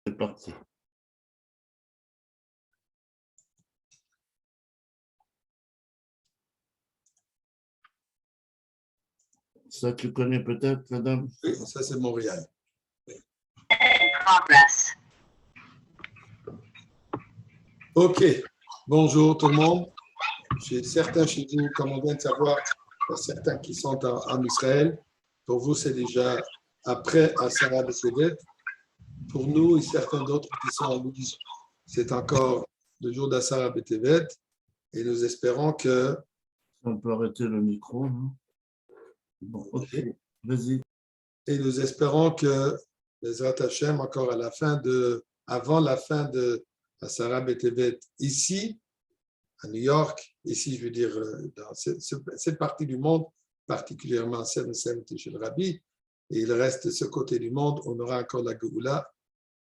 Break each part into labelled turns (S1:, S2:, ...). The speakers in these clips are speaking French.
S1: C'est parti. Ça, tu connais peut-être, la dame?
S2: Oui, ça c'est Montréal.
S3: Progress.
S2: Ok, bonjour tout le monde. J'ai certains chez vous, comme on vient de savoir, il y a certains qui sont en Israël. Pour vous, c'est déjà après Asara B'Tevet. Pour nous et certains d'autres qui sont en ligne, c'est encore le jour d'Asara B'Tevet. Et nous espérons que...
S1: On peut arrêter le micro. Hein? Bon, ok, vas-y.
S2: Et nous espérons que les Hashem, encore avant la fin de Asara B'Tevet, ici, à New York, ici, je veux dire, dans cette partie du monde, particulièrement Seven chez le Rabbi, et il reste ce côté du monde, on aura encore la Géoula,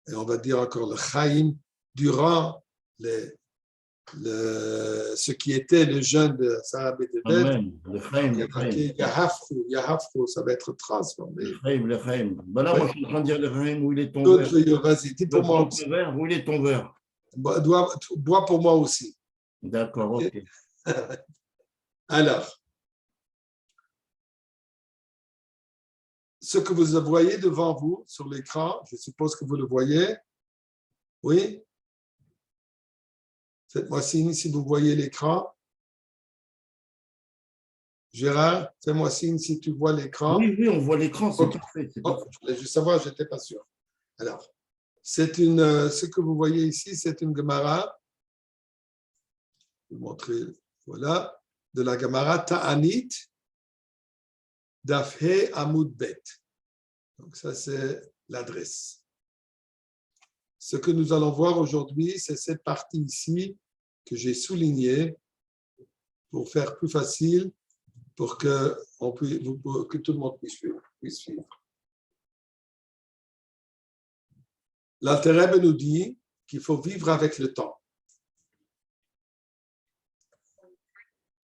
S2: et on va dire encore le Chaim, durant ce qui était le jeûne de Asara B'Tevet.
S1: Amen. Le Chaim, le Chaim.
S2: Yahafru, ça va être transformé.
S1: Le Chaim. Ben là, moi, je suis en train de dire le Chaim, où il est ton
S2: D'autres,
S1: verre?
S2: vas-y, dis pour moi aussi.
S1: Où il est ton verre?
S2: Bois pour moi aussi.
S1: D'accord, ok.
S2: Alors, ce que vous voyez devant vous sur l'écran, je suppose que vous le voyez. Oui? Faites-moi signe si vous voyez l'écran. Gérard, fais-moi signe si tu vois l'écran.
S1: Oui, on voit l'écran, c'est parfait.
S2: Je voulais juste savoir, je n'étais pas sûr. Alors, ce que vous voyez ici, c'est une Gemara. Je vais vous montrer, voilà, de la Gemara Ta'anit Dafhe Amud Bet. Donc, ça, c'est l'adresse. Ce que nous allons voir aujourd'hui, c'est cette partie ici que j'ai soulignée pour faire plus facile, pour que tout le monde puisse suivre. L'Alter Rebbe nous dit qu'il faut vivre avec le temps.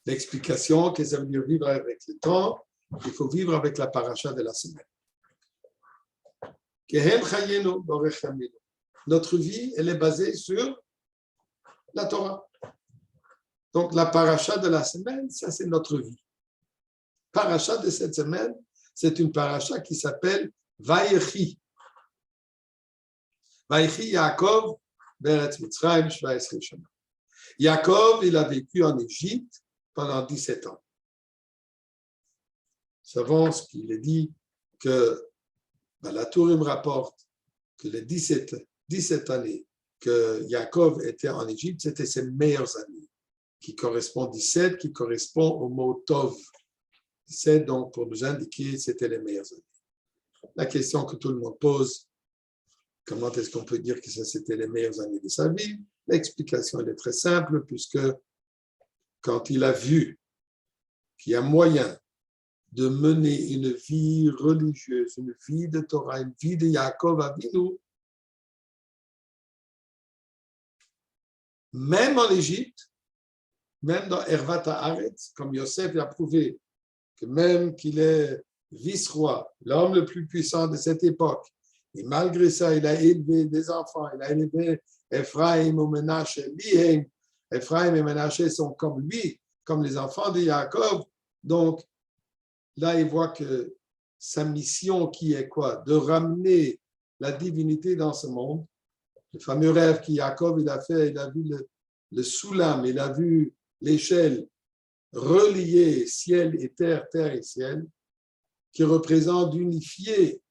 S2: L'explication que ça veut dire vivre avec le temps, il faut vivre avec la paracha de la semaine. Notre vie, elle est basée sur la Torah. Donc, la paracha de la semaine, ça, c'est notre vie. Paracha de cette semaine, c'est une paracha qui s'appelle Vayechi. Vayechi Yaakov, Beretz Mitzrayim, 17 Shana. Yaakov, il a vécu en Égypte pendant 17 ans. Nous savons ce qu'il est dit que la Tourim rapporte que les 17 années que Yaakov était en Égypte, c'était ses meilleures années, qui correspond 17, qui correspond au mot Tov. 17, donc, pour nous indiquer, c'était les meilleures années. La question que tout le monde pose, comment est-ce qu'on peut dire que ça, c'était les meilleures années de sa vie? L'explication, elle est très simple, puisque quand il a vu qu'il y a moyen de mener une vie religieuse, une vie de Torah, une vie de Yaakov Avinu, même en Égypte, même dans Hervat Haaretz, comme Yosef a prouvé que même qu'il est vice-roi, l'homme le plus puissant de cette époque, et malgré ça, il a élevé des enfants, il a élevé Ephraim et Menaché, Ephraim et Menaché sont comme lui, comme les enfants de Yaakov. Donc, là, il voit que sa mission qui est quoi? De ramener la divinité dans ce monde. Le fameux rêve que Yaakov il a fait, il a vu le soulam, il a vu l'échelle relier ciel et terre, terre et ciel, qui représente d'unifier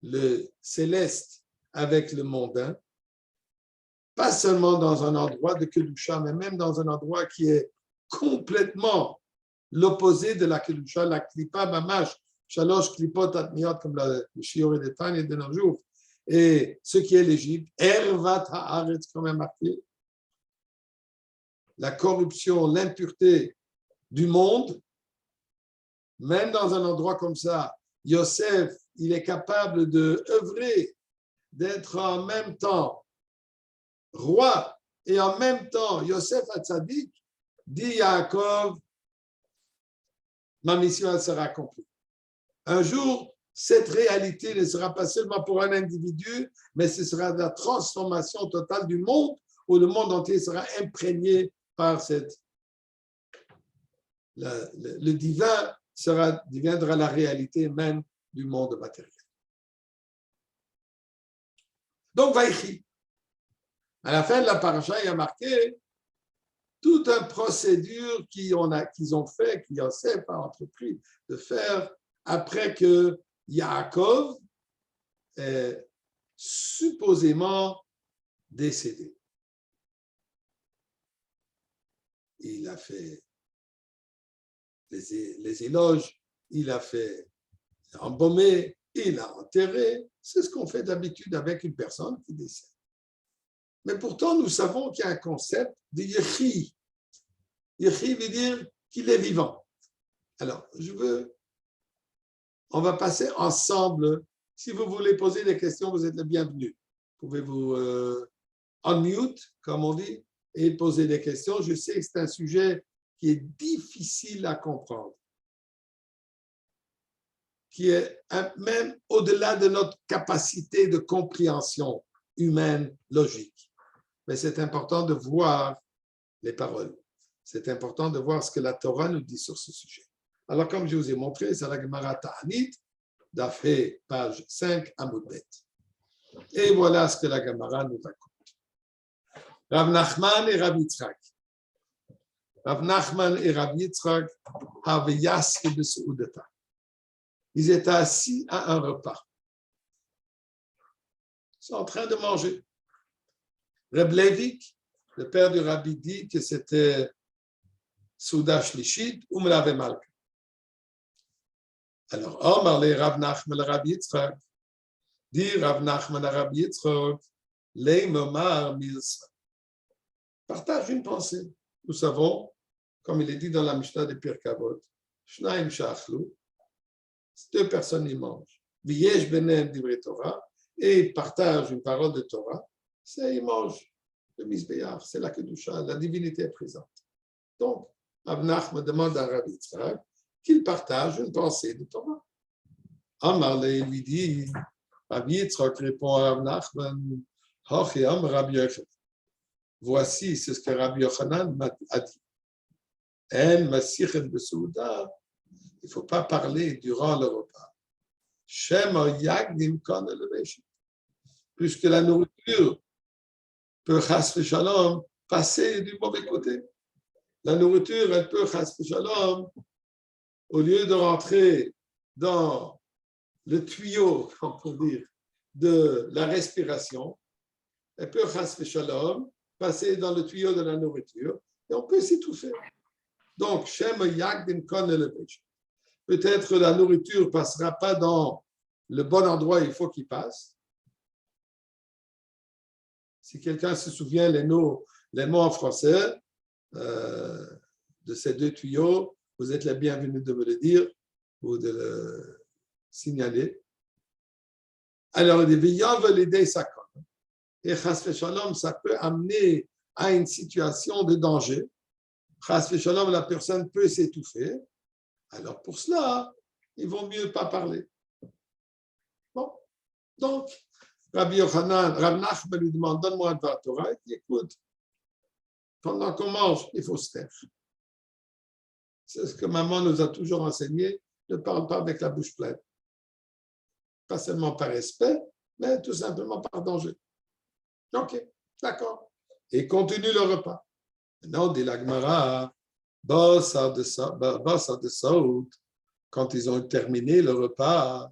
S2: le céleste avec le mondain, pas seulement dans un endroit de Kedusha, mais même dans un endroit qui est complètement l'opposé de la Kedusha, la Klippa Mamash, Shalosh Klipot Atmiot, comme le Shior et le Tanya de nos jours, et ce qui est l'Égypte, Ervat Haaretz, comme est marqué, la corruption, l'impureté du monde, même dans un endroit comme ça, Yosef, il est capable d'œuvrer, d'être en même temps roi et en même temps Yosef Hatzadik, dit Yaakov, ma mission elle sera accomplie. Un jour, cette réalité ne sera pas seulement pour un individu, mais ce sera la transformation totale du monde, où le monde entier sera imprégné par le divin deviendra la réalité même du monde matériel. Donc, Vaïchi. À la fin de la paracha, il y a marqué toute une procédure qu'ils ont fait, qu'ils Yosef a entrepris de faire après que Yaakov est supposément décédé. Il a fait les éloges, il a fait embaumer, il a enterré. C'est ce qu'on fait d'habitude avec une personne qui décède. Mais pourtant, nous savons qu'il y a un concept de Yechi. Yechi veut dire qu'il est vivant. Alors, on va passer ensemble. Si vous voulez poser des questions, vous êtes les bienvenus. Pouvez-vous unmute, comme on dit, et poser des questions. Je sais que c'est un sujet qui est difficile à comprendre, qui est même au-delà de notre capacité de compréhension humaine, logique. Mais c'est important de voir les paroles. C'est important de voir ce que la Torah nous dit sur ce sujet. Alors, comme je vous ai montré, c'est la Gemara Ta'anit, d'Afé, page 5, Amud Bet. Et voilà ce que la Gemara nous raconte. Rav Nachman et Rav Yitzchak. Rav Nachman et Rav Yitzchak avaient yaske de Seudata. Ils étaient assis à un repas. Ils sont en train de manger. Reb Levik, le père du Rabbi, dit que c'était Souda Shlishit ou Melavé Malka. Alors, Omar le Rav Nachman le Rav Yitzchak, dit Rav Nachman le Rav Yitzchak, les Momar Milsa. Partage une pensée. Nous savons, comme il est dit dans la Mishnah de Pirkei Avot, Shnaim Shachlu, deux personnes y mangent. V'yesh benem divrei Torah, et ils partagent une parole de Torah, c'est ils mangent le Mizbeach, c'est la Kedusha, la divinité est présente. Donc, Rav Nachman demande à Rav Yitzchak qu'il partage une pensée de Torah. Amar le lui dit, Rav Yitzchak répond à Rav Nachman, Hochiam Rabbi Yochanan. Voici, c'est ce que Rabbi Yochanan a dit. En masichet besouda, il ne faut pas parler durant le repas. Shem yagdim kon elevation. Puisque la nourriture peut, chas v'shalom, passer du mauvais côté. La nourriture, elle peut, chas v'shalom, au lieu de rentrer dans le tuyau, on peut dire, de la respiration, elle peut, chas v'shalom, passer dans le tuyau de la nourriture, et on peut s'étouffer. Donc, Shem yagdim kon elevation. Peut-être la nourriture ne passera pas dans le bon endroit, il faut qu'il passe. Si quelqu'un se souvient les mots en français de ces deux tuyaux, vous êtes les bienvenus de me le dire ou de le signaler. Alors, il dit, l'idée, ça compte. Et chas v'shalom, ça peut amener à une situation de danger. Chas v'shalom, la personne peut s'étouffer. Alors, pour cela, il vaut mieux pas parler. Bon, donc, Rabbi Yochanan, Rav Nachman lui demande, donne-moi un Dvar Torah. Il dit, écoute, pendant qu'on mange, il faut se taire. C'est ce que maman nous a toujours enseigné, ne parle pas avec la bouche pleine. Pas seulement par respect, mais tout simplement par danger. Ok, d'accord. Et continue le repas. Maintenant, dit la Gemara, Bossa de Saoud, quand ils ont terminé le repas,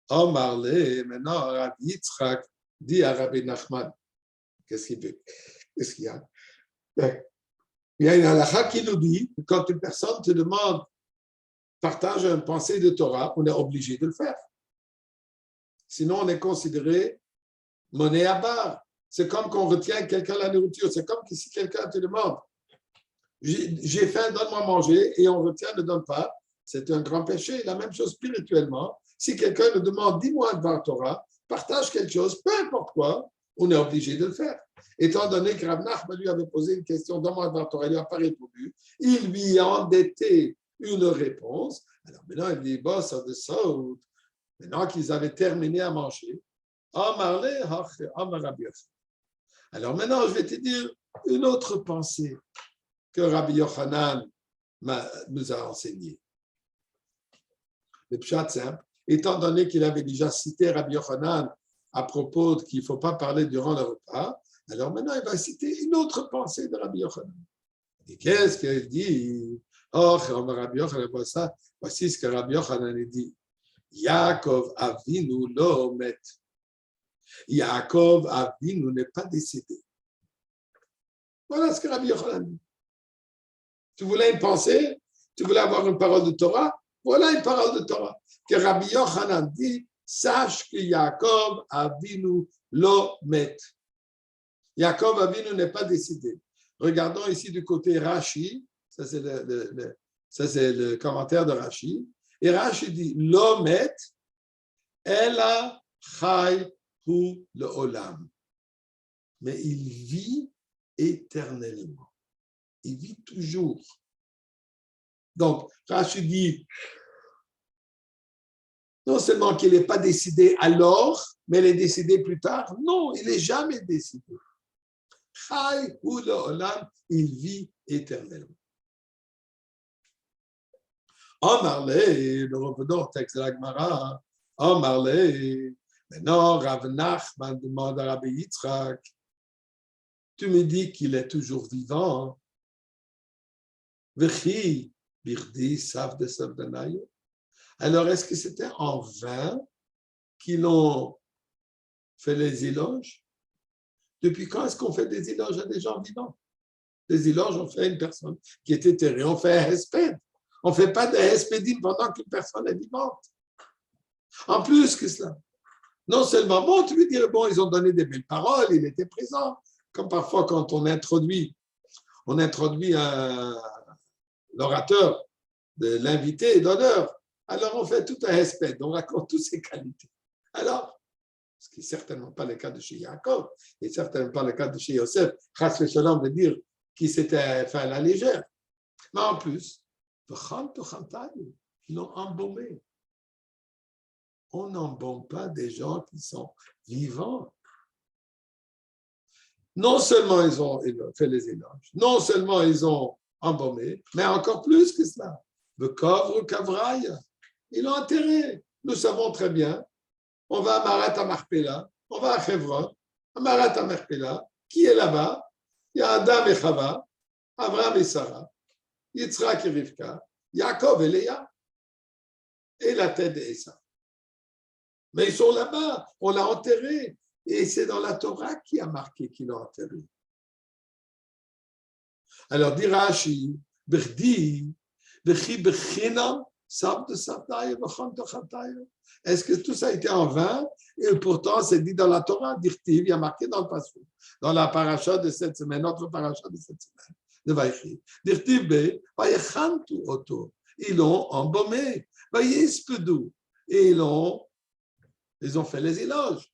S2: Omar le, maintenant, Rabbi Yitzchak dit à Rabbi Nachman, qu'est-ce qu'il veut? Qu'est-ce qu'il y a? Il y a une halakha qui nous dit que quand une personne te demande partage une pensée de Torah, on est obligé de le faire. Sinon, on est considéré monnaie à part. C'est comme qu'on retient quelqu'un la nourriture. C'est comme que si quelqu'un te demande j'ai faim, donne-moi à manger, et on retient, ne donne pas. C'est un grand péché. La même chose spirituellement. Si quelqu'un nous demande, dis-moi devant Torah, partage quelque chose, peu importe quoi, on est obligé de le faire. Étant donné que Rav Nachman lui avait posé une question, donne-moi devant Torah, il lui a pas répondu, il lui a endetté une réponse. Alors maintenant, il dit, boss of the soul, Maintenant qu'ils avaient terminé à manger, alors maintenant, je vais te dire une autre pensée que Rabbi Yochanan nous a enseignée. Le pshat simple, étant donné qu'il avait déjà cité Rabbi Yochanan à propos qu'il ne faut pas parler durant le repas, alors maintenant il va citer une autre pensée de Rabbi Yochanan. Et qu'est-ce qu'il dit? Oh, Rabbi Yochanan, voici ce que Rabbi Yochanan dit. Yaakov Avinu lo met. Yaakov Avinu n'est pas décédé. Voilà ce que Rabbi Yochanan dit. Tu voulais une pensée? Tu voulais avoir une parole de Torah? Voilà une parole de Torah. Que Rabbi Yochanan dit, sache que Yaakov Avinu lo met. Yaakov Avinu n'est pas décédé. Regardons ici du côté Rashi, ça c'est le commentaire de Rashi. Et Rashi dit, lo met, ela chai hu le olam. Mais il vit éternellement. Il vit toujours. Donc, Rashi dit, non seulement qu'il n'est pas décidé alors, mais il est décidé plus tard. Non, il n'est jamais décidé. Chai hu le olam, il vit éternellement. Amarle, nous revenons au texte de la Gemara. Amarle, maintenant Rav Nachman demande à Rabbi Yitzhak, tu me dis qu'il est toujours vivant. Vechi, birdi, sav de savdanayo. Alors, est-ce que c'était en vain qu'ils ont fait les éloges? Depuis quand est-ce qu'on fait des éloges à des gens vivants? Des éloges, on fait à une personne qui est éthérée, on fait un hesped. On ne fait pas de hespédim pendant qu'une personne est vivante. En plus que cela, non seulement, bon, tu veux dire, bon, ils ont donné des belles paroles, il était présent, comme parfois quand on introduit l'orateur de l'invité d'honneur, alors on fait tout un hesped, on raconte toutes ses qualités. Alors, ce qui n'est certainement pas le cas de chez Yaakov, et certainement pas le cas de chez Yosef, Chas v'Shalom veut dire qu'il s'était fait à la légère. Mais en plus, ils l'ont embaumé. On n'embaume pas des gens qui sont vivants. Non seulement ils ont fait les éloges, non seulement ils ont embaumé, mais encore plus que cela. Le couvre Kavraï, ils l'ont enterré. Nous savons très bien, on va à Marat Marpella, on va à Hebron, à Marat Marpella, qui est là-bas? Il y a Adam et Chava, Abraham et Sarah, Yitzhak et Rivka, Yaakov et Léa, et la tête d'Esa. Mais ils sont là-bas, on l'a enterré, et c'est dans la Torah qui a marqué qu'il l'a enterré. Alors, dit Rashi, est-ce que tout ça a été en vain? Et pourtant, c'est dit dans la Torah, il y a marqué dans le passage, dans la paracha de cette semaine, notre paracha de cette semaine. De Vaïchi. Ils l'ont embaumé. Et ils ont fait les éloges.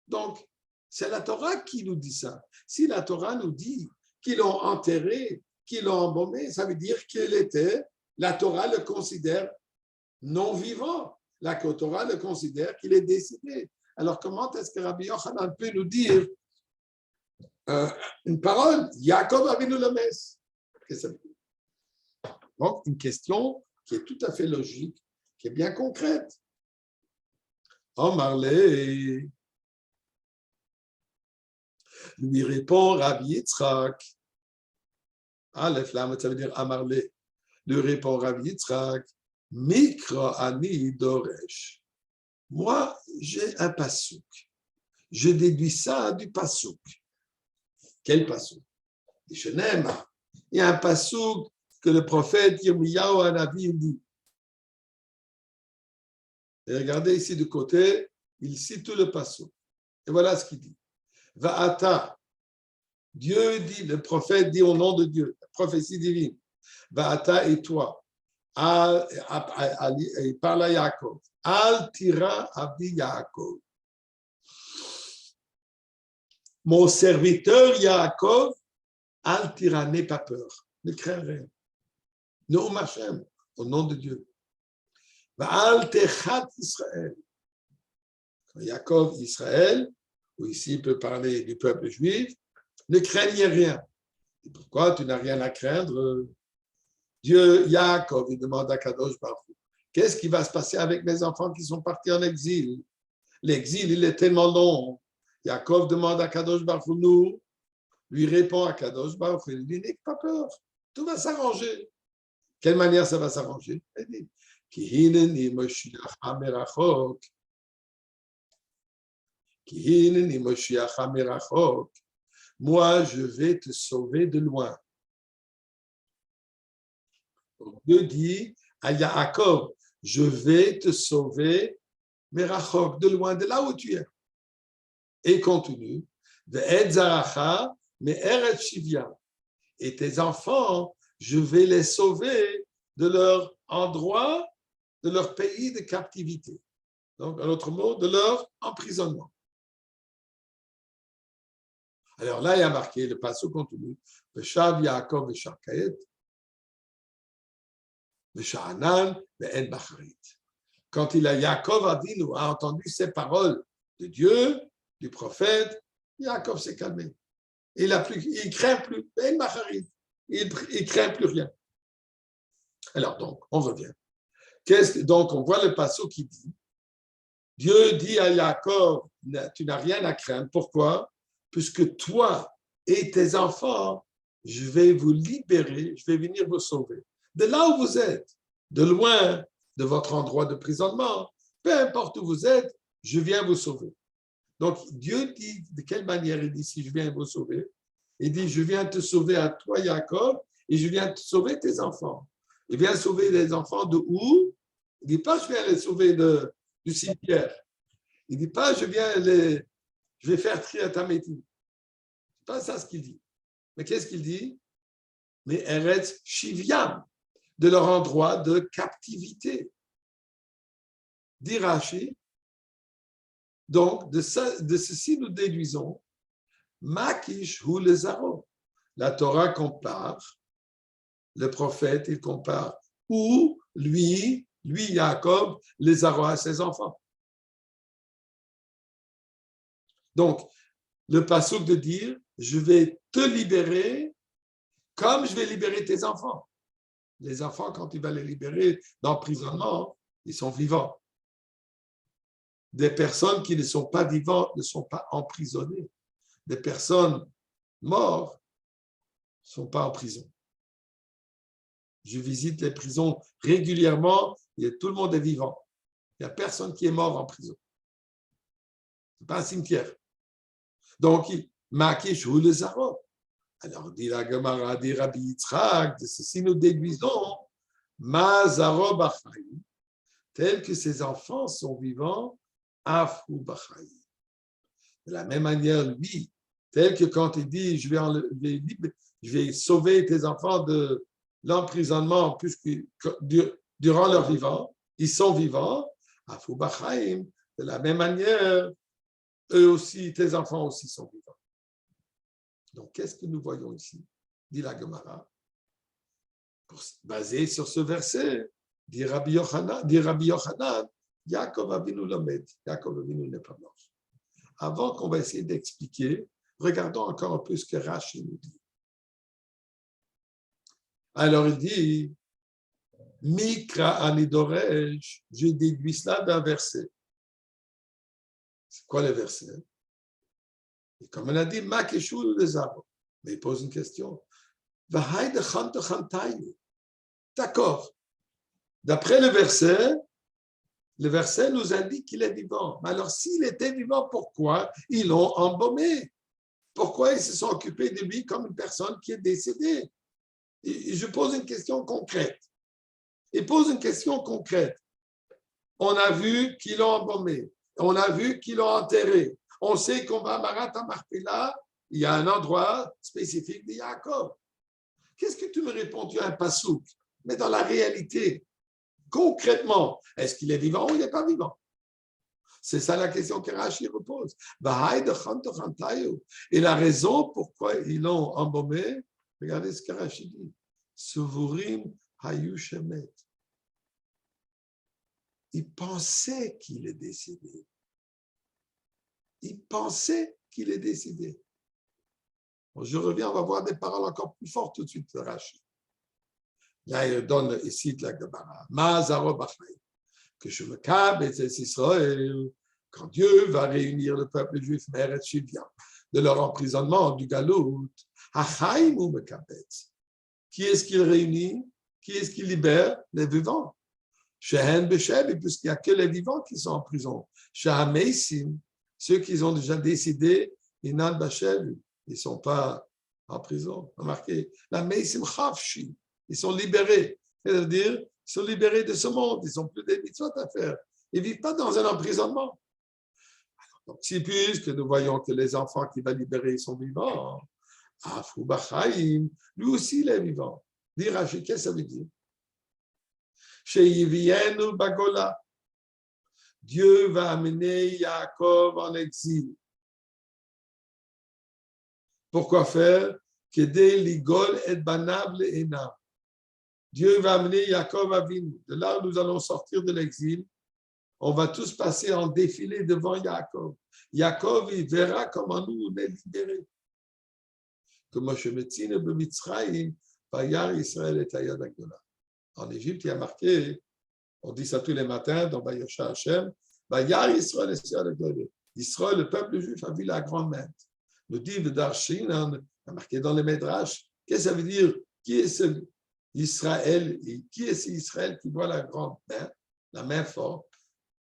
S2: Donc, c'est la Torah qui nous dit ça. Si la Torah nous dit qu'ils l'ont enterré, qu'ils l'ont embaumé, ça veut dire la Torah le considère non vivant. La Torah le considère qu'il est décédé. Alors, comment est-ce que Rabbi Yochanan peut nous dire une parole? Yaakov Avinu le Mes. Donc, une question qui est tout à fait logique, qui est bien concrète. Marley lui répond Rabbi Yitzhak. Aleph Lamed, ça veut dire Amarlé. Lui répond Rabbi Yitzhak. Mikra ani doresh. Moi, j'ai un pasouk. Je déduis ça du pasouk. Quel pasouk? Je n'aime. Il y a un pasouk que le prophète Yirmiyahu Hanavi dit. Et regardez ici du côté, il cite tout le pasouk. Et voilà ce qu'il dit. Va'ata. Dieu dit, le prophète dit au nom de Dieu, la prophétie divine. Va'ata et toi. Il parle à Yaakov. Al tira abdi Yaakov. Mon serviteur Yaakov, al tira, n'aie pas peur, ne crains rien. Noum Hashem, au nom de Dieu. Al techat Israël. Quand Yaakov, Israël, ou ici il peut parler du peuple juif, ne craignez rien. Et pourquoi tu n'as rien à craindre? Dieu, Yaakov, il demande à Kadosh Baruch Hu, qu'est-ce qui va se passer avec mes enfants qui sont partis en exil? L'exil, il est tellement long. Yaakov demande à Kadosh Baruch Hu, nous, lui répond à Kadosh Baruch Hu, il dit, n'aie pas peur, tout va s'arranger. Quelle manière ça va s'arranger? Il dit, Ki hineni Moshiach merachok, Ki hineni Moshiach merachok. Moi, je vais te sauver de loin. Dieu dit à Yaakov, je vais te sauver, merachok, de loin, de là où tu es. Et continue, ve'ed zaracha, me'eret shivya. Et tes enfants, je vais les sauver de leur endroit, de leur pays de captivité. Donc, en d'autres mots, de leur emprisonnement. Alors là, il y a marqué, le passage continue, Veshav Yaakov Vesharkaet, Vesha'anan, Ve'en Bacharit. Quand Yaakov Avinu a entendu ces paroles de Dieu, du prophète, Yaakov s'est calmé. Il ne craint plus, Ve'en Bacharit. Il ne craint plus rien. Alors donc, on revient. Donc, on voit le passage qui dit, Dieu dit à Yaakov, tu n'as rien à craindre. Pourquoi? Puisque toi et tes enfants, je vais vous libérer, je vais venir vous sauver. De là où vous êtes, de loin de votre endroit de prisonnement, peu importe où vous êtes, je viens vous sauver. Donc, Dieu dit, de quelle manière il dit, si je viens vous sauver? Il dit, je viens te sauver à toi, Jacob, et je viens te sauver tes enfants. Il vient sauver les enfants de où? Il ne dit pas, je viens les sauver du cimetière. Il ne dit pas, je vais faire trier ta métier. C'est pas ça ce qu'il dit. Mais qu'est-ce qu'il dit? Mais Eretz Shivyam, de leur endroit de captivité. Dit Rashi. Donc, de ceci, nous déduisons Makish hu lezaro. La Torah compare, le prophète, il compare où lui, Jacob, lezaro à ses enfants. Donc, le passouk de dire, je vais te libérer comme je vais libérer tes enfants. Les enfants, quand il va les libérer d'emprisonnement, ils sont vivants. Des personnes qui ne sont pas vivantes ne sont pas emprisonnées. Des personnes mortes ne sont pas en prison. Je visite les prisons régulièrement et tout le monde est vivant. Il n'y a personne qui est mort en prison. Ce n'est pas un cimetière. Donc, Makish ou le Zaro. Alors, dit la Gemara, dit Rabbi Yitzhak, de ceci nous déduisons, Ma Zaro Bachai, tel que ses enfants sont vivants, Afou Bachai. De la même manière, lui, tel que quand il dit, je vais sauver tes enfants de l'emprisonnement, puisque durant leur vivant, ils sont vivants, Afou Bachai, de la même manière, eux aussi, tes enfants aussi sont vivants. Donc, qu'est-ce que nous voyons ici? Dit la Gemara. Basé sur ce verset, dit Rabbi Yochanan, Yaakov Avinu Lamed, Yaakov Avinu n'est pas mort. Avant qu'on va essayer d'expliquer, regardons encore un peu ce que Rashi nous dit. Alors, il dit, Mikra Anidorej, je déduis cela d'un verset. C'est quoi le verset? Et comme on a dit, Makeshul les arbres. Mais il pose une question. D'accord. D'après le verset nous indique qu'il est vivant. Mais alors, s'il était vivant, pourquoi ils l'ont embaumé? Pourquoi ils se sont occupés de lui comme une personne qui est décédée? Et je pose une question concrète. Il pose une question concrète. On a vu qu'ils l'ont embaumé. On a vu qu'ils l'ont enterré. On sait qu'on va à Marat Marpella, il y a un endroit spécifique de Yaakov. Qu'est-ce que tu me réponds? Tu as un passouk. Mais dans la réalité, concrètement, est-ce qu'il est vivant ou il n'est pas vivant? C'est ça la question que Rashi repose. Et la raison pourquoi ils l'ont embaumé, regardez ce que Rashi dit. Suvurim hayu shemet. Il pensait qu'il est décédé. il pensait qu'il est décédé. Bon, je reviens, on va voir des paroles encore plus fortes tout de suite de Rashi. Là, il donne ici la Gemara. Que je me câble et Israël, quand Dieu va réunir le peuple juif, Meretz Shivya, de leur emprisonnement, du Galout, Achaim ou Mekabetz. Qui est-ce qu'il réunit? Qui est-ce qu'il libère? Les vivants. Shehen Beshebi, puisqu'il n'y a que les vivants qui sont en prison. Shahameisim, ceux qui ont déjà décidé, Inan Bashebi, ils ne sont pas en prison. Remarquez, la Meisim Chavshi, ils sont libérés. C'est-à-dire, ils sont libérés de ce monde, ils n'ont plus des mitzvot à faire. Ils ne vivent pas dans un emprisonnement. Donc, si puisque nous voyons que les enfants qu'il va libérer sont vivants, Afou Bachaim, lui aussi il est vivant. Dire Rashi, qu'est-ce que ça veut dire? Chez Yivienu Bagola, Dieu va amener Yaakov en exil. Pourquoi faire? Kedei ligol et banab le'enam. Dieu va amener Yaakov à Vinu. De là où nous allons sortir de l'exil, on va tous passer en défilé devant Yaakov. Yaakov, il verra comment nous, on est libérés. Comme je me tiens de Mitzrayim, Bayar Israël et Ayad Agdola. En Égypte, il y a marqué, on dit ça tous les matins dans Bayosha Hashem, Bayar Israël et Ayad Agdola. Israël, le peuple juif, a vu la grande main. Le div d'Arshin, on a marqué dans les Médrash, qu'est-ce que ça veut dire? Qui est ce Israël? Qui est ce Israël qui voit la grande main, la main forte?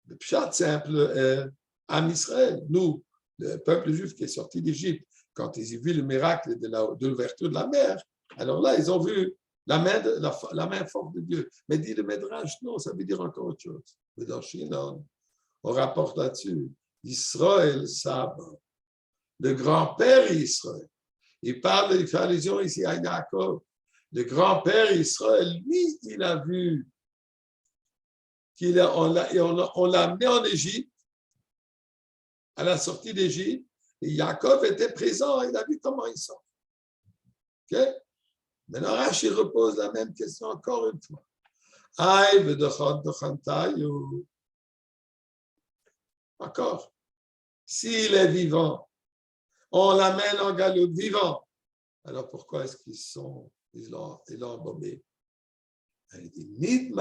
S2: Le pshat simple, Am Israël, nous, le peuple juif qui est sorti d'Égypte, quand ils ont vu le miracle de l'ouverture de la mer, alors là, ils ont vu la main forte de Dieu. Mais dit le Médrash, non, ça veut dire encore autre chose. Mais dans Chinon, on rapporte là-dessus, Israël Saba, le grand-père Israël. Il fait allusion ici à Yaakov. Le grand-père Israël, lui, il a vu on l'a amené en Égypte, à la sortie d'Égypte, et Yaakov était présent, il a vu comment il sort. Okay? Maintenant, Rashi repose la même question encore une fois. Encore. S'il est vivant, on l'amène en galoute vivant. Alors pourquoi est-ce ils l'ont embaumé? Il dit,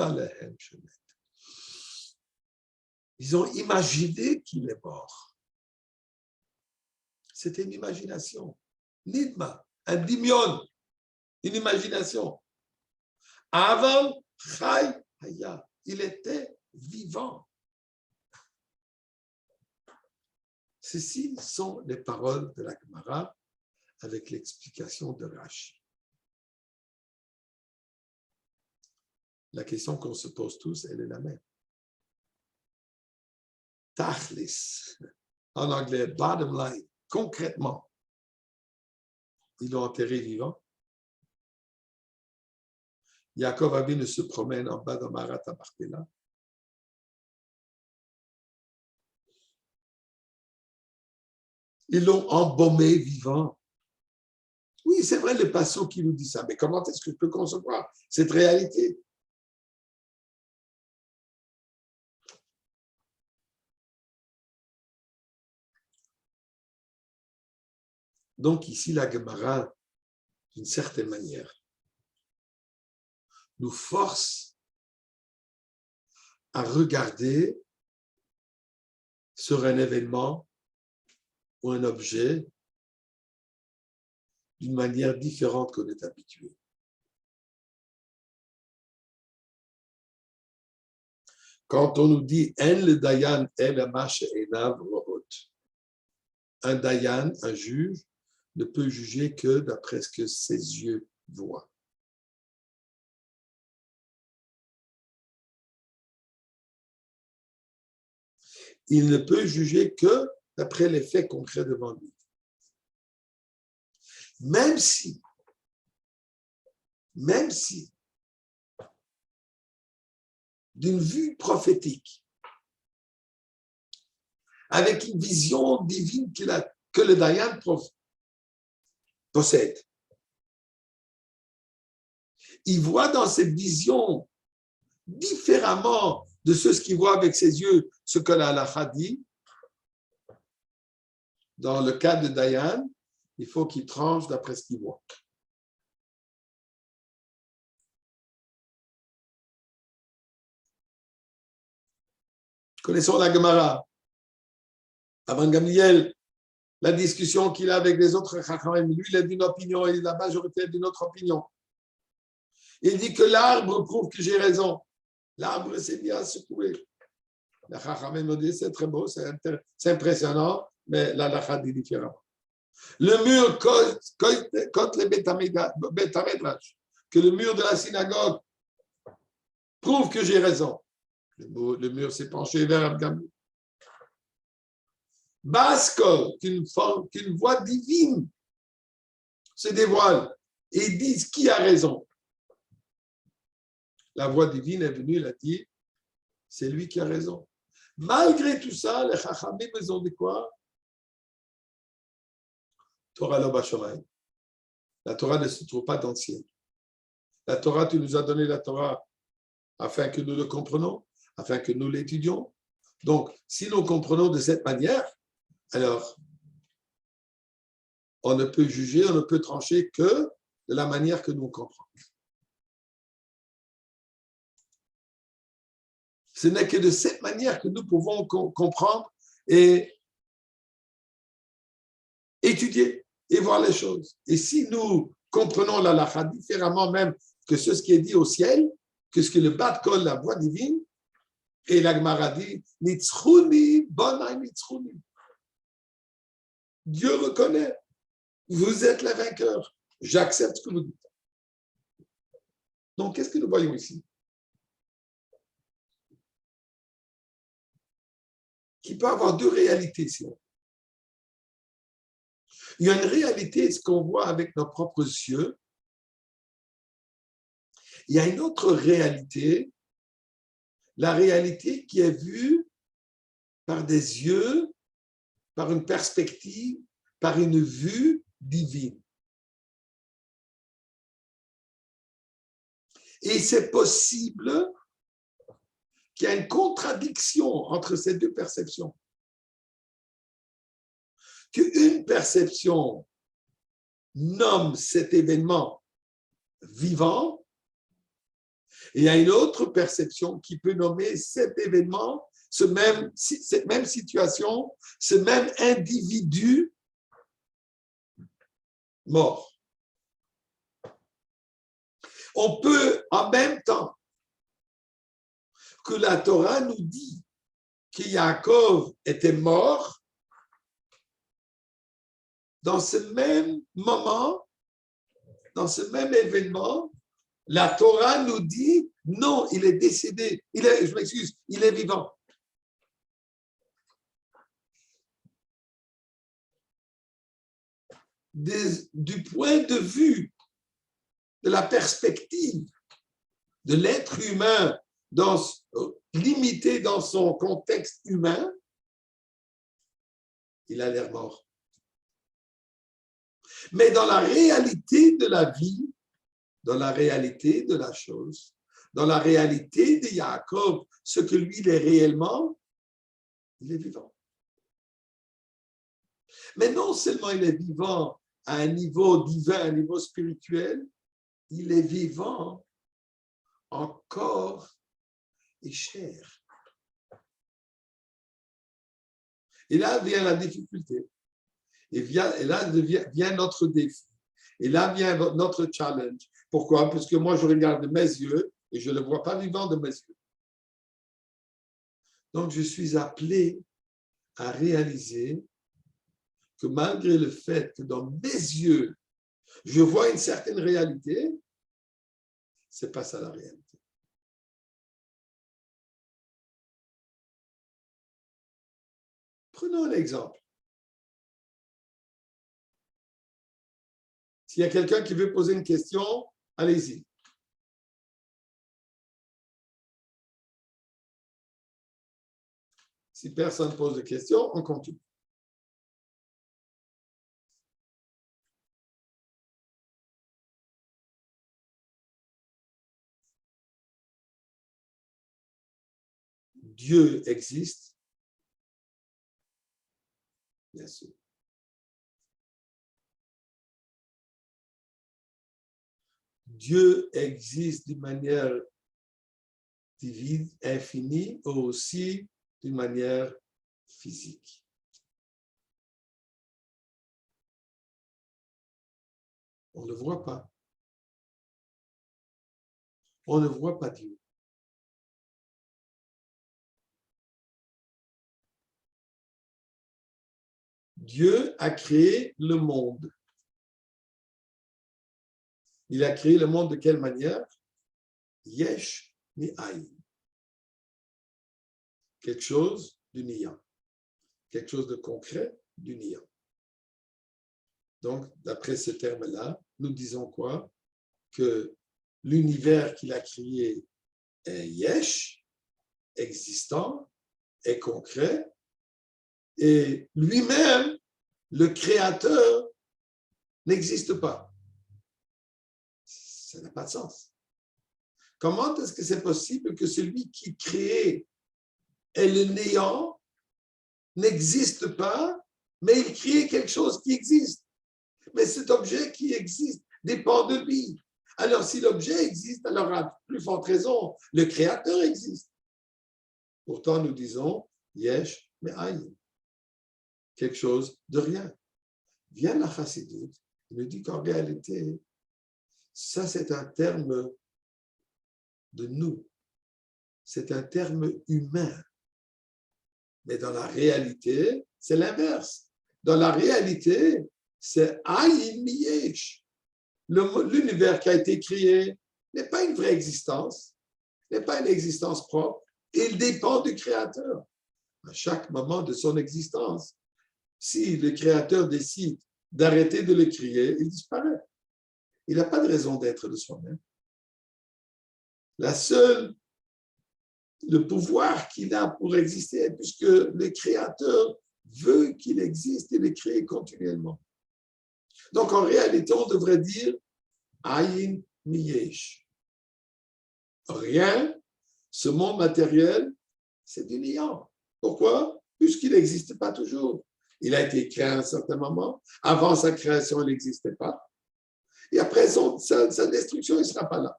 S2: ils ont imaginé qu'il est mort. C'était une imagination. Nidma, un dimion, une imagination. Avant, Chai Haya, il était vivant. Ceci sont les paroles de la Gemara avec l'explication de Rashi. La question qu'on se pose tous, elle est la même. Tachlis, en anglais, bottom line, concrètement, ils l'ont enterré vivant. Yaakov Avinu se promène en bas de Marat à Marpella. Ils l'ont embaumé vivant. Oui, c'est vrai, le passage qui nous dit ça, mais comment est-ce que je peux concevoir cette réalité? Donc ici, la Gemara, d'une certaine manière, nous force à regarder sur un événement ou un objet d'une manière différente qu'on est habitué. Quand on nous dit « En le dayan el mash enav rohot », un dayan, un juge, ne peut juger que d'après ce que ses yeux voient. Il ne peut juger que d'après les faits concrets devant lui. Même si, d'une vue prophétique, avec une vision divine que le Dayan possède, il voit dans cette vision différemment de ce qu'il voit avec ses yeux, ce que la halakha dit, dans le cas de Dayan, il faut qu'il tranche d'après ce qu'il voit. Connaissons la Gemara. Avant Gamliel, la discussion qu'il a avec les autres Chachamim, lui, il est d'une opinion et la majorité est d'une autre opinion. Il dit que l'arbre prouve que j'ai raison. L'arbre s'est bien secoué. La Chachamim me dit c'est très beau, c'est impressionnant, mais la Lacha dit différemment. Le mur contre les Betamedrash, que le mur de la synagogue prouve que j'ai raison. Le mur s'est penché vers Abgam. Baskol, qu'une voix divine se dévoile et disent qui a raison. La voix divine est venue, elle a dit, c'est lui qui a raison. Malgré tout ça, les Chachamim, ils ont dit quoi? Torah lo bashamayim. La Torah ne se trouve pas dans le ciel. La Torah, tu nous as donné la Torah afin que nous le comprenions, afin que nous l'étudions. Donc, si nous comprenons de cette manière, alors, on ne peut juger, on ne peut trancher que de la manière que nous comprenons. Ce n'est que de cette manière que nous pouvons comprendre et étudier et voir les choses. Et si nous comprenons la halakha différemment même que ce qui est dit au ciel, que ce que le Bat Kol, la voix divine, et la Gemara dit, Nitzchuni, bonai nitzchuni. Dieu reconnaît, vous êtes les vainqueurs. J'accepte ce que vous dites. Donc, qu'est-ce que nous voyons ici? Qu'il peut y avoir deux réalités ici. Il y a une réalité, ce qu'on voit avec nos propres yeux. Il y a une autre réalité, la réalité qui est vue par des yeux, par une perspective, par une vue divine. Et c'est possible qu'il y ait une contradiction entre ces deux perceptions. Qu'une perception nomme cet événement vivant, et il y a une autre perception qui peut nommer cet événement, cette même situation, ce même individu mort. On peut en même temps que la Torah nous dit que Yaakov était mort, dans ce même moment, dans ce même événement, la Torah nous dit non, il est décédé, il est vivant. Du point de vue de la perspective de l'être humain limité dans son contexte humain, il a l'air mort. Mais dans la réalité de la vie, dans la réalité de la chose, dans la réalité de Yaakov, ce que lui, il est réellement, il est vivant. Mais non seulement il est vivant à un niveau divin, à un niveau spirituel, il est vivant en corps et chair. Et là vient la difficulté. Et là vient notre défi. Et là vient notre challenge. Pourquoi? Parce que moi, je regarde de mes yeux et je ne le vois pas vivant de mes yeux. Donc, je suis appelé à réaliser que malgré le fait que dans mes yeux, je vois une certaine réalité, ce n'est pas ça la réalité. Prenons un exemple. S'il y a quelqu'un qui veut poser une question, allez-y. Si personne ne pose de questions, on continue. Dieu existe, bien sûr. Dieu existe d'une manière divine, infinie, ou aussi d'une manière physique. On ne le voit pas. On ne voit pas Dieu. Dieu a créé le monde. Il a créé le monde de quelle manière? Yesh mi'ayin. Quelque chose du néant. Quelque chose de concret du néant. Donc, d'après ce terme-là, nous disons quoi? Que l'univers qu'il a créé est yesh, existant, est concret, et lui-même, le créateur, n'existe pas. Ça n'a pas de sens. Comment est-ce que c'est possible que celui qui crée est le néant, n'existe pas, mais il crée quelque chose qui existe? Mais cet objet qui existe dépend de lui. Alors, si l'objet existe, alors à plus forte raison, le créateur existe. Pourtant, nous disons yesh me'ayin, quelque chose de rien. Vient la Chassidut, il nous dit qu'en réalité, ça c'est un terme de nous, c'est un terme humain. Mais dans la réalité, c'est l'inverse. Dans la réalité, c'est ayin miyesh. L'univers qui a été créé n'est pas une vraie existence, n'est pas une existence propre, et il dépend du créateur. À chaque moment de son existence, si le créateur décide d'arrêter de le créer, il disparaît. Il n'a pas de raison d'être de soi-même. Le pouvoir qu'il a pour exister, puisque le créateur veut qu'il existe et le crée continuellement. Donc, en réalité, on devrait dire Ayin miyesh. Rien, ce monde matériel, c'est du néant. Pourquoi? Puisqu'il n'existe pas toujours. Il a été créé à un certain moment. Avant sa création, il n'existait pas. Et après sa destruction, il ne sera pas là.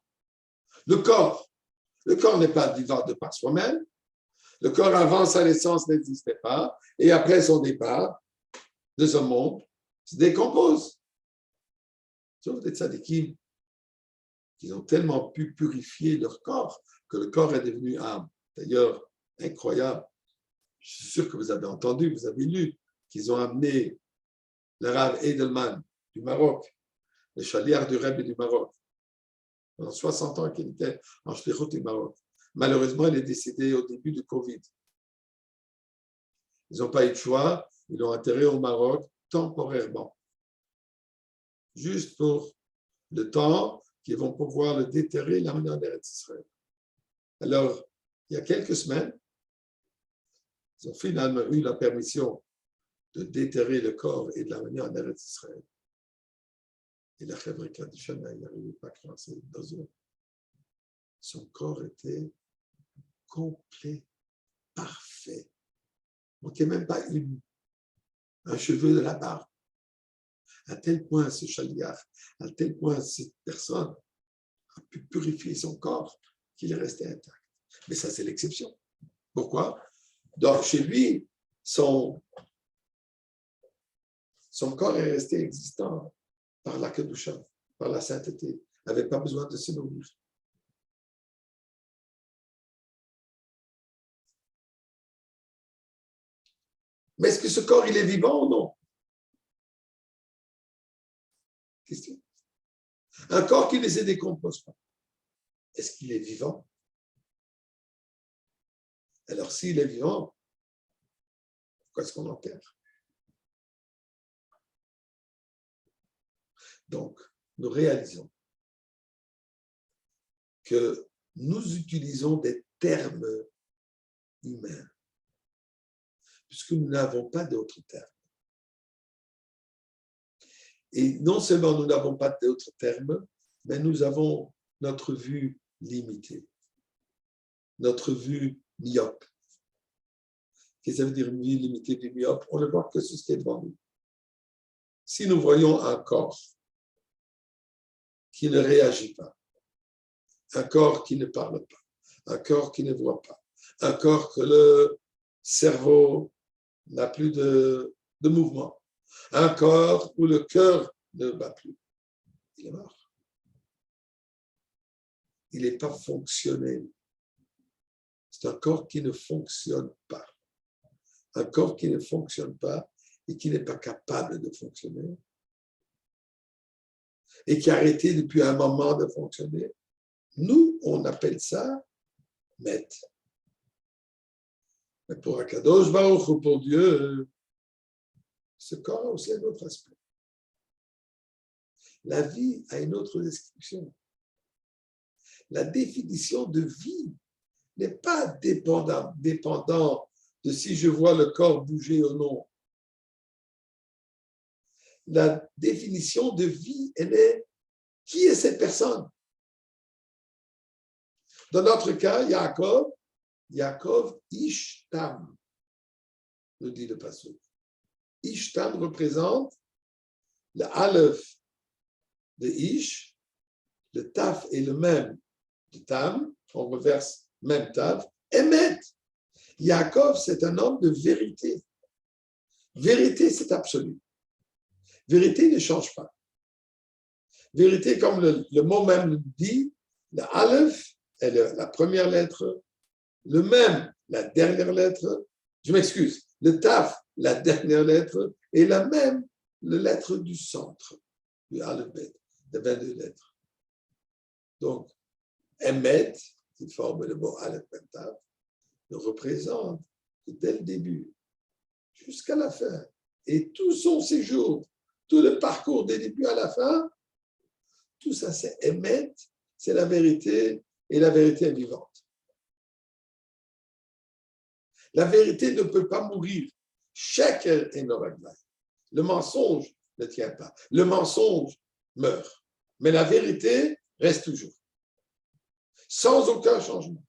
S2: Le corps n'est pas vivant de par soi-même. Le corps, avant sa naissance, n'existait pas. Et après son départ de ce monde, se décompose. Sauf des tzadikim qui ont tellement pu purifier leur corps que le corps est devenu âme. D'ailleurs, incroyable. Je suis sûr que vous avez entendu, vous avez lu qu'ils ont amené le Rav Edelman du Maroc, le chaliard du Rebbe du Maroc. Pendant 60 ans qu'il était en shlichut du Maroc. Malheureusement, il est décédé au début du Covid. Ils n'ont pas eu de choix, ils l'ont enterré au Maroc temporairement. Juste pour le temps qu'ils vont pouvoir le déterrer et l'amener en Eretz Israël. Alors, il y a quelques semaines, ils ont finalement eu la permission de déterrer le corps et de l'amener en Eretz Israël. Et la Chevre Kadishana, il n'arrivait pas à classer dans eux. Son corps était complet, parfait. Il ne manquait même pas un cheveu de la barbe. À tel point, ce chaliar, à tel point, cette personne a pu purifier son corps qu'il est resté intact. Mais ça, c'est l'exception. Pourquoi? Donc, chez lui, son corps est resté existant par la kedusha, par la sainteté. Il n'avait pas besoin de se nourrir. Mais est-ce que ce corps, il est vivant ou non? Question. Un corps qui ne se décompose pas, est-ce qu'il est vivant? Alors, s'il est vivant, pourquoi est-ce qu'on l'enterre? Donc, nous réalisons que nous utilisons des termes humains, puisque nous n'avons pas d'autres termes. Et non seulement nous n'avons pas d'autres termes, mais nous avons notre vue limitée, notre vue myope. Qu'est-ce que ça veut dire vue limitée du myope? On ne voit que ce qui est devant nous. Si nous voyons un corps, qui ne réagit pas, un corps qui ne parle pas, un corps qui ne voit pas, un corps que le cerveau n'a plus de mouvement, un corps où le cœur ne bat plus. Il est mort. Il n'est pas fonctionnel. C'est un corps qui ne fonctionne pas. Un corps qui ne fonctionne pas et qui n'est pas capable de fonctionner et qui a arrêté depuis un moment de fonctionner. Nous, on appelle ça met. Mais pour Akadosh Baruch Hu, pour Dieu, ce corps a aussi un autre aspect. La vie a une autre description. La définition de vie n'est pas dépendant de si je vois le corps bouger ou non. La définition de vie, elle est qui est cette personne? Dans notre cas, Yaakov Ishtam, nous dit le passage. Ishtam représente le Aleph de Ish, le Taf est le même de Tam, on reverse même Taf, Emet. Yaakov, c'est un homme de vérité. Vérité, c'est absolu. Vérité ne change pas. Vérité, comme le mot même le dit, le Aleph est la première lettre, le même, la dernière lettre, je m'excuse, le Taf, la dernière lettre, et la même, la lettre du centre, du Aleph Bet, de 22 lettres. Donc, Emet, qui forme le mot Aleph Bet Taf, le représente dès le début jusqu'à la fin. Et tout son séjour, tout le parcours des débuts à la fin, tout ça c'est Emet, c'est la vérité et la vérité est vivante. La vérité ne peut pas mourir. Sheker et Noragma. Le mensonge ne tient pas. Le mensonge meurt. Mais la vérité reste toujours. Sans aucun changement.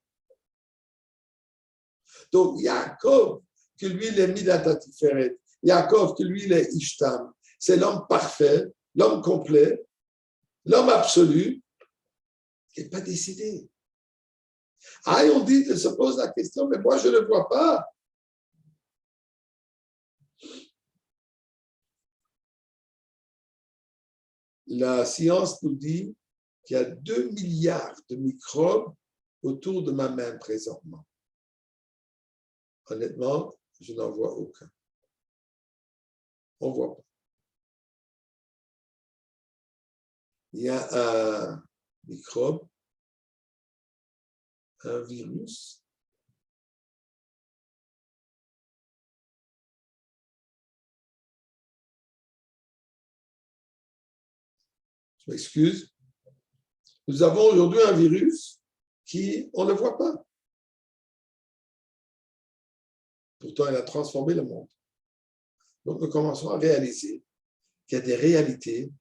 S2: Donc, Yaakov, que lui, il est Midat Tiferet, Yaakov, que lui, il est Ishtam, c'est l'homme parfait, l'homme complet, l'homme absolu, qui n'est pas décédé. Ah, et on dit, se pose la question, mais moi, je ne le vois pas. La science nous dit qu'il y a 2 milliards de microbes autour de ma main présentement. Honnêtement, je n'en vois aucun. On ne voit pas. Il y a un microbe, un virus, je m'excuse. Nous avons aujourd'hui un virus qui, on ne le voit pas. Pourtant, il a transformé le monde. Donc, nous commençons à réaliser qu'il y a des réalités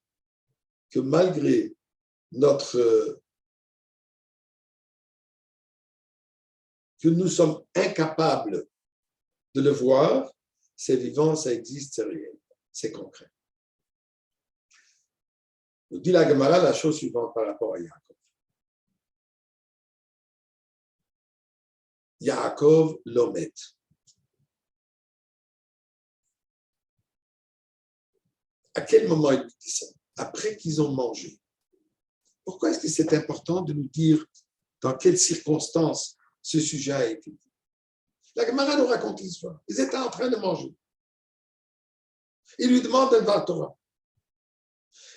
S2: que malgré que nous sommes incapables de le voir, c'est vivant, ça existe, c'est réel, c'est concret. Nous dit la Gemara la chose suivante par rapport à Yaakov. Yaakov l'omet. À quel moment il dit ça? Après qu'ils ont mangé. Pourquoi est-ce que c'est important de nous dire dans quelles circonstances ce sujet a été dit? La Gemara nous raconte l'histoire. Ils étaient en train de manger. Il lui demande un Torah.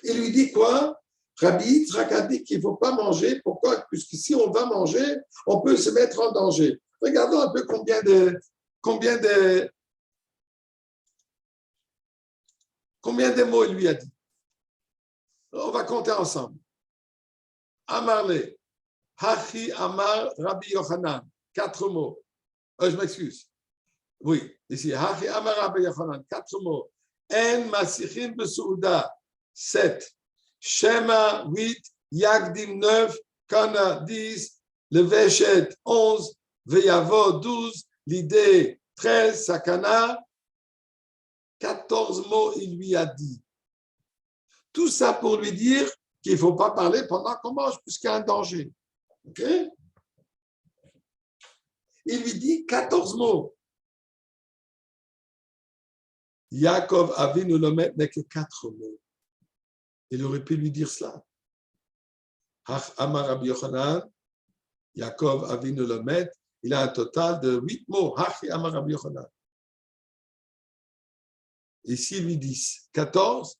S2: Il lui dit quoi? Rabbi Yitzhak a dit qu'il ne faut pas manger. Pourquoi? Puisque si on va manger, on peut se mettre en danger. Regardons un peu combien de mots il lui a dit. On va compter ensemble. Amarle, Hachi Amar Rabbi Yochanan. 4 mots. Je m'excuse. Oui, ici. Hachi Amar Rabbi Yochanan. 4 mots. En Masichin Besouda. 7. Shema 8. Yagdim 9. Kana 10. Leveshet 11. Veyavo 12. L'idée 13. Sakana 14 mots il lui a dit. Tout ça pour lui dire qu'il ne faut pas parler pendant qu'on mange, puisqu'il y a un danger. OK? Il lui dit 14 mots. Yaakov Avinu Lomet n'est que 4 mots. Il aurait pu lui dire cela. Amar Rabbi Yochanan, Yaakov Avinu Lomet, il a un total de 8 mots. Amar Rabbi Yochanan. Ici, il lui dit 14,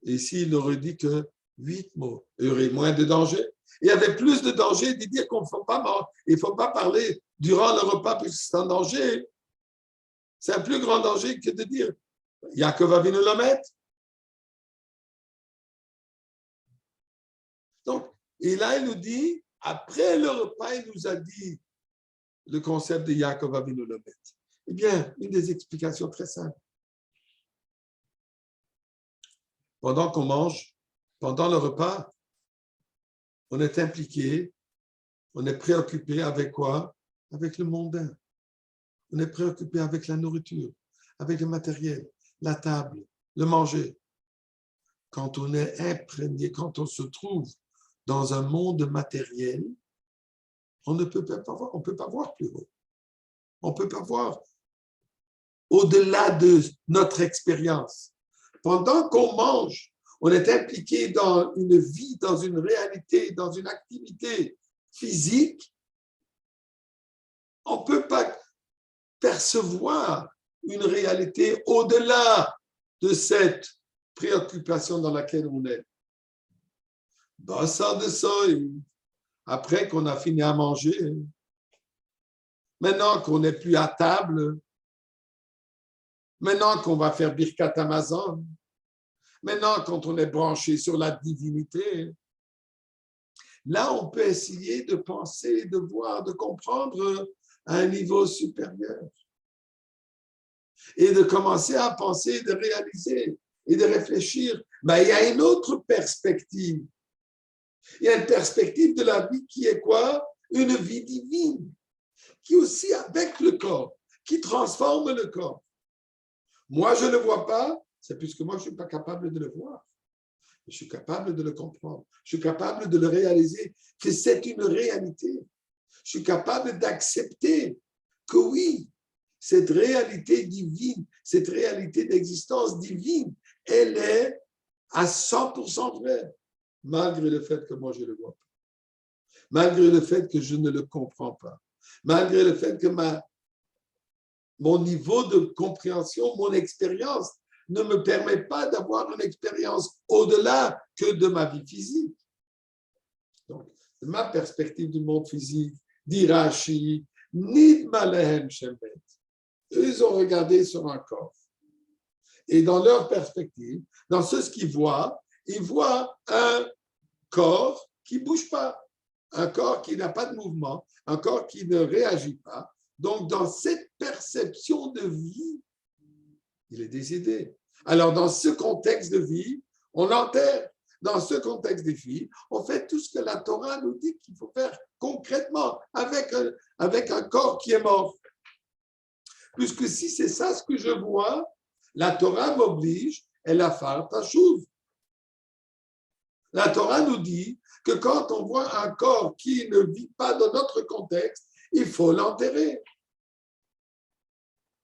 S2: et ici, il aurait dit que 8 mots. Il y aurait moins de danger. Il y avait plus de danger de dire qu'il ne faut pas parler durant le repas puisque c'est un danger. C'est un plus grand danger que de dire Yaakov Avinu Lomet. Donc, et là, il nous dit, après le repas, il nous a dit le concept de Yaakov Avinu Lomet. Eh bien, une des explications très simples. Pendant qu'on mange, pendant le repas, on est impliqué, on est préoccupé avec quoi? Avec le mondain. On est préoccupé avec la nourriture, avec le matériel, la table, le manger. Quand on est imprégné, quand on se trouve dans un monde matériel, on ne peut pas voir, on peut pas voir plus haut. On ne peut pas voir au-delà de notre expérience. Pendant qu'on mange, on est impliqué dans une vie, dans une réalité, dans une activité physique. On ne peut pas percevoir une réalité au-delà de cette préoccupation dans laquelle on est. Ça de ça, après qu'on a fini à manger, maintenant qu'on n'est plus à table, maintenant qu'on va faire Birkat Amazon, maintenant quand on est branché sur la divinité, là on peut essayer de penser, de voir, de comprendre à un niveau supérieur et de commencer à penser, de réaliser et de réfléchir. Mais il y a une autre perspective. Il y a une perspective de la vie qui est quoi? Une vie divine, qui est aussi avec le corps, qui transforme le corps. Moi, je ne le vois pas, c'est puisque moi, je ne suis pas capable de le voir. Je suis capable de le comprendre. Je suis capable de le réaliser, que c'est une réalité. Je suis capable d'accepter que oui, cette réalité divine, cette réalité d'existence divine, elle est à 100% vraie, malgré le fait que moi, je ne le vois pas. Malgré le fait que je ne le comprends pas. Malgré le fait que mon niveau de compréhension, mon expérience ne me permet pas d'avoir une expérience au-delà que de ma vie physique. Donc, de ma perspective du monde physique, d'Irachi, ni de Malehem Shemet, ils ont regardé sur un corps. Et dans leur perspective, dans ce qu'ils voient, ils voient un corps qui ne bouge pas, un corps qui n'a pas de mouvement, un corps qui ne réagit pas. Donc, dans cette perception de vie, il est décédé. Alors, dans ce contexte de vie, on l'enterre. Dans ce contexte de vie, on fait tout ce que la Torah nous dit qu'il faut faire concrètement avec un corps qui est mort. Puisque si c'est ça ce que je vois, la Torah m'oblige, elle a fait ta chose. La Torah nous dit que quand on voit un corps qui ne vit pas dans notre contexte, il faut l'enterrer.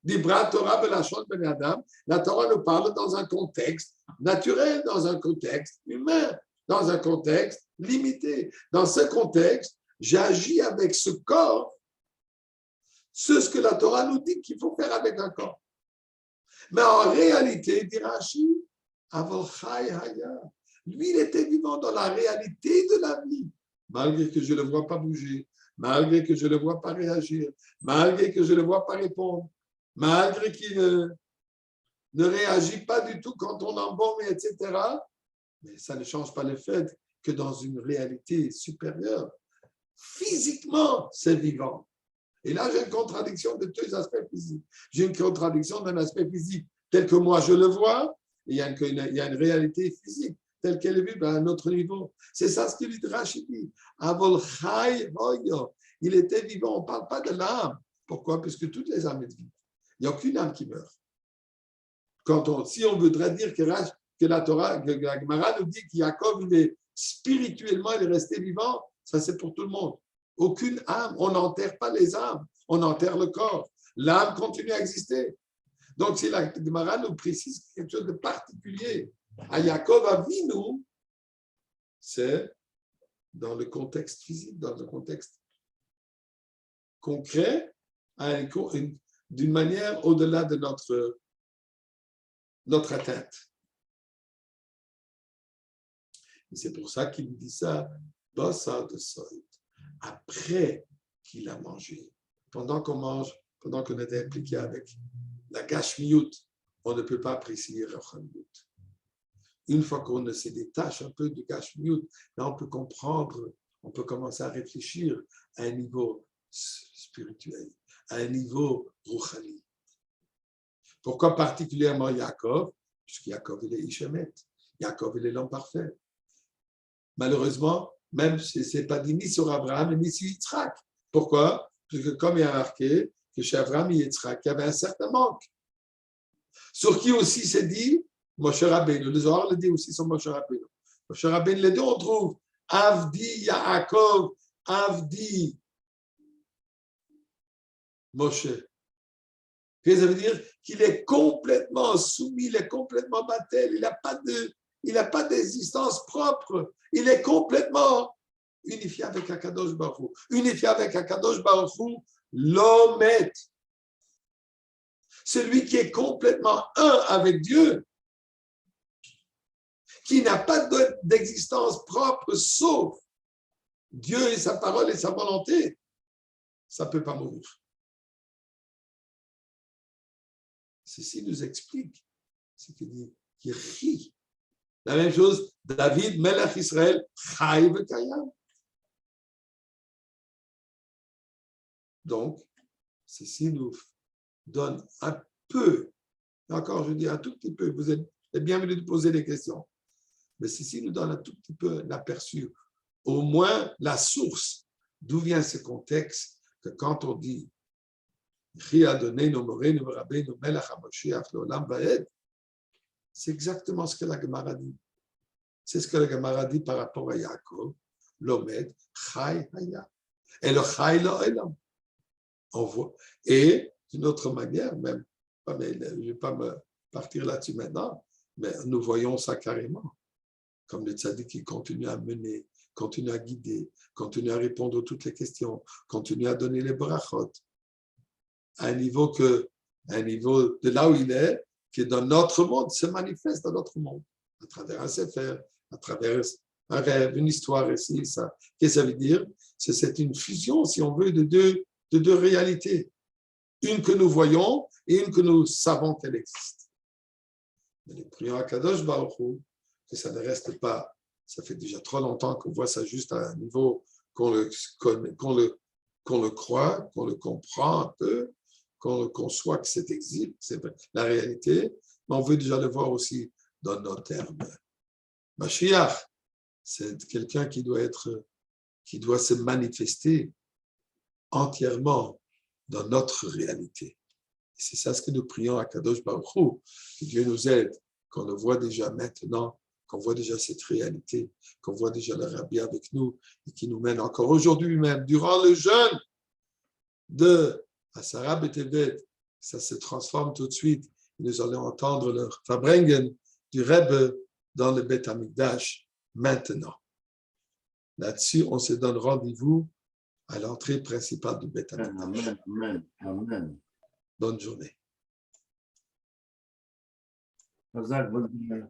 S2: Dibra Torah Belashon Ben Adam, la Torah nous parle dans un contexte naturel, dans un contexte humain, dans un contexte limité. Dans ce contexte, j'agis avec ce corps, ce que la Torah nous dit qu'il faut faire avec un corps. Mais en réalité, dit Rashi, Avochai Haya, lui, il était vivant dans la réalité de la vie, malgré que je ne le vois pas bouger, malgré que je ne le vois pas réagir, malgré que je ne le vois pas répondre, malgré qu'il ne réagit pas du tout quand on embaume, etc. Mais ça ne change pas le fait que dans une réalité supérieure, physiquement, c'est vivant. Et là, j'ai une contradiction de deux aspects physiques. J'ai une contradiction d'un aspect physique tel que moi je le vois, et il y a une réalité physique telle qu'elle est vue à un autre niveau. C'est ça ce qu'il dit Rashi dit. Il était vivant. On ne parle pas de l'âme. Pourquoi? Puisque toutes les âmes vivent. Il n'y a aucune âme qui meurt. Si on voudrait dire que que la Torah, que la Gemara nous dit qu'Yaakov, il est spirituellement, il est resté vivant. Ça, c'est pour tout le monde. Aucune âme, on n'enterre pas les âmes, on enterre le corps. L'âme continue à exister. Donc, si la Gemara nous précise quelque chose de particulier à Yaakov Avinu, c'est dans le contexte physique, dans le contexte concret, d'une manière au-delà de notre atteinte. Et c'est pour ça qu'il dit ça, Bossar de Soïd, après qu'il a mangé. Pendant qu'on mange, pendant qu'on est impliqué avec la gashmiyut, on ne peut pas apprécier Rachamiyut. Une fois qu'on se détache un peu du gashmiyut, là on peut comprendre, on peut commencer à réfléchir à un niveau spirituel, à un niveau rouchani. Pourquoi particulièrement Yaakov? Puisque Yaakov, il est Ishemet. Yaakov, il est l'homme parfait. Malheureusement, même ce n'est pas dit ni sur Abraham, ni sur Yitzhak. Pourquoi? Parce que comme il y a marqué que chez Abraham et Yitzhak, il y avait un certain manque. Sur qui aussi c'est dit Moshe Rabbeinu. Le Zohar le dit aussi sur Moshe Rabbeinu. Moshe Rabbeinu, les deux, on trouve Avdi Yaakov, Avdi Moshe. Et ça veut dire qu'il est complètement soumis, il est complètement battel, il n'a pas d'existence propre, il est complètement unifié avec Akadosh Baruch Hu. Unifié avec Akadosh Baruch Hu, l'Omet. Celui qui est complètement un avec Dieu, qui n'a pas d'existence propre sauf Dieu et sa parole et sa volonté, ça ne peut pas mourir. Ceci nous explique ce qu'il dit, qu'il rit. La même chose, David, Melech Israël, Chai v'Kayam. Donc, ceci nous donne un peu, encore je dis un tout petit peu, vous êtes bienvenus de poser des questions, mais ceci nous donne un tout petit peu l'aperçu, au moins la source, d'où vient ce contexte, que quand on dit c'est exactement ce que la Gemara dit. C'est ce que la Gemara dit par rapport à Yaakov, l'Omed, Chai Haya. Et le Chai Lo'elam. On voit. Et d'une autre manière, même, je ne vais pas me partir là-dessus maintenant, mais nous voyons ça carrément. Comme le tzaddik qui continue à mener, continue à guider, continue à répondre à toutes les questions, continue à donner les brachot. À un niveau de là où il est, qui est dans notre monde, se manifeste dans notre monde, à travers un sefer, à travers un rêve, une histoire ici, ça. Qu'est-ce que ça veut dire? C'est une fusion, si on veut, de deux réalités. Une que nous voyons et une que nous savons qu'elle existe. Mais nous prions à Kadosh Baruch Hu, que ça ne reste pas, ça fait déjà trop longtemps qu'on voit ça juste à un niveau qu'on le croit, qu'on le comprend un peu, qu'on conçoit que c'est la réalité, mais on veut déjà le voir aussi dans nos termes. Mashiach, c'est quelqu'un qui doit se manifester entièrement dans notre réalité. Et c'est ça ce que nous prions à Kadosh Baruch Hu, que Dieu nous aide, qu'on le voit déjà maintenant, qu'on voit déjà cette réalité, qu'on voit déjà le Rabbi avec nous, et qui nous mène encore aujourd'hui même, durant le jeûne de Asara B'Tevet, ça se transforme tout de suite. Nous allons entendre le Fabrengen du Rebbe dans le Beth Amikdash maintenant. Là-dessus, on se donne rendez-vous à l'entrée principale du Beth Amikdash.
S1: Amen, amen.
S2: Bonne journée.
S1: Bonne journée.